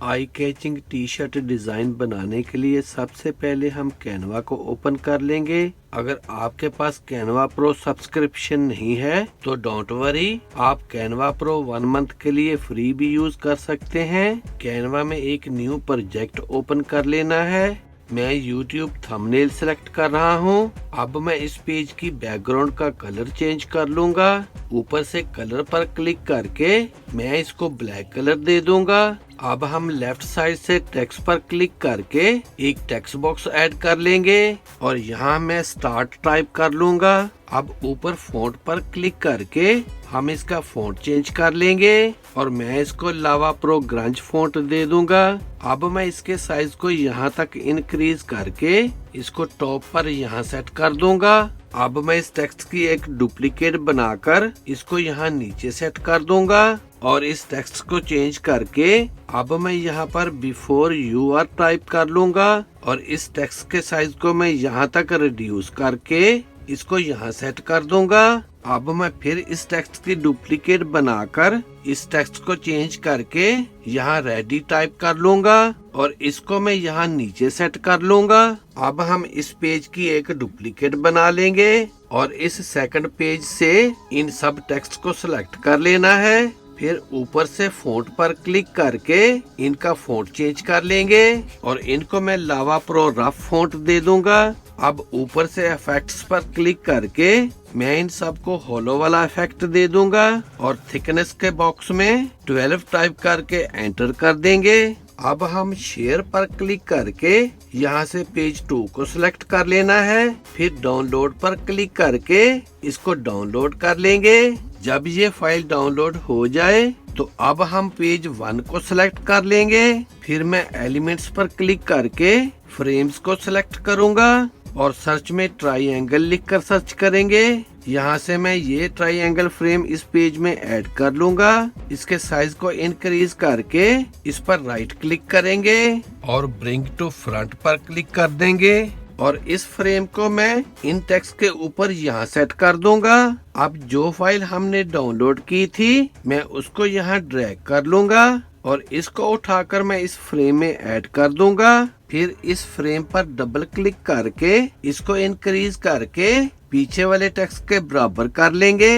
Eye catching T shirt design बनाने के लिए सबसे पहले हम कैनवा को ओपन कर लेंगे। अगर आपके पास कैनवा प्रो सब्सक्रिप्शन नहीं है तो डोंट वरी, आप कैनवा प्रो 1 मंथ के लिए फ्री भी यूज कर सकते हैं। कैनवा में एक न्यू प्रोजेक्ट ओपन कर लेना है। मैं YouTube थंबनेल सेलेक्ट कर रहा हूँ। अब मैं इस पेज की बैकग्राउंड का कलर चेंज कर लूंगा। ऊपर से कलर पर क्लिक करके मैं इसको ब्लैक कलर दे दूंगा। अब हम लेफ्ट साइड से टेक्स्ट पर क्लिक करके एक टेक्स्ट बॉक्स ऐड कर लेंगे और यहाँ मैं स्टार्ट टाइप कर लूंगा। अब ऊपर फ़ॉन्ट पर क्लिक करके हम इसका फ़ॉन्ट चेंज कर लेंगे और मैं इसको लावा प्रो ग्रंज फ़ॉन्ट दे दूंगा। अब मैं इसके साइज को यहाँ तक इंक्रीज करके इसको टॉप पर यहाँ सेट कर दूंगा। अब मैं इस टेक्स्ट की एक डुप्लीकेट बनाकर इसको यहाँ नीचे सेट कर दूंगा और इस टेक्स्ट को चेंज करके अब मैं यहाँ पर बिफोर यू आर टाइप कर लूंगा और इस टेक्स्ट के साइज को मैं यहाँ तक रिड्यूस करके इसको यहाँ सेट कर दूंगा। अब मैं फिर इस टेक्स्ट की डुप्लीकेट बनाकर इस टेक्स्ट को चेंज करके यहाँ रेडी टाइप कर लूंगा और इसको मैं यहाँ नीचे सेट कर लूंगा। अब हम इस पेज की एक डुप्लीकेट बना लेंगे और इस सेकंड पेज से इन सब टेक्स्ट को सिलेक्ट कर लेना है। फिर ऊपर से फ़ॉन्ट पर क्लिक करके इनका फ़ॉन्ट चेंज कर लेंगे और इनको मैं लावा प्रो रफ फ़ॉन्ट दे दूंगा। अब ऊपर से इफेक्ट्स पर क्लिक करके मैं इन सबको होलो वाला इफेक्ट दे दूंगा और थिकनेस के बॉक्स में 12 टाइप करके एंटर कर देंगे। अब हम शेयर पर क्लिक करके यहाँ से पेज 2 को सिलेक्ट कर लेना है। फिर डाउनलोड पर क्लिक करके इसको डाउनलोड कर लेंगे। जब ये फाइल डाउनलोड हो जाए तो अब हम पेज 1 को सिलेक्ट कर लेंगे। फिर मैं एलिमेंट्स पर क्लिक करके फ्रेम्स को सिलेक्ट करूंगा और सर्च में ट्राइएंगल लिखकर सर्च करेंगे। यहाँ से मैं ये ट्राइएंगल फ्रेम इस पेज में ऐड कर लूंगा। इसके साइज को इंक्रीज करके इस पर राइट क्लिक करेंगे और ब्रिंग टू फ्रंट पर क्लिक कर देंगे और इस फ्रेम को मैं इन टेक्स्ट के ऊपर यहाँ सेट कर दूंगा। अब जो फाइल हमने डाउनलोड की थी मैं उसको यहाँ ड्रैग कर लूंगा और इसको उठाकर मैं इस फ्रेम में ऐड कर दूंगा। फिर इस फ्रेम पर डबल क्लिक करके इसको इंक्रीज करके पीछे वाले टेक्स्ट के बराबर कर लेंगे।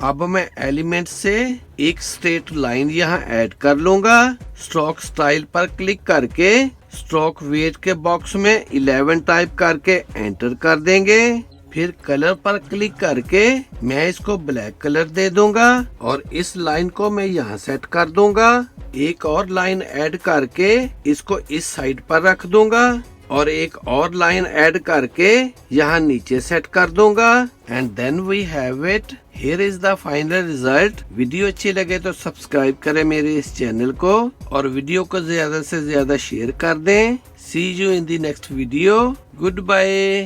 अब मैं एलिमेंट से एक स्ट्रेट लाइन यहाँ ऐड कर लूंगा। स्ट्रोक स्टाइल पर क्लिक करके स्ट्रोक वेट के बॉक्स में 11 टाइप करके एंटर कर देंगे। फिर कलर पर क्लिक करके मैं इसको ब्लैक कलर दे दूंगा और इस लाइन को मैं यहाँ सेट कर दूंगा। एक और लाइन ऐड करके इसको इस साइड पर रख दूंगा और एक और लाइन ऐड करके यहाँ नीचे सेट कर दूंगा and then we have it. Here is the final result. Video अच्छी लगे तो सब्सक्राइब करें मेरे इस चैनल को और वीडियो को ज्यादा से ज्यादा शेयर कर दें। See you in the next video. Good bye.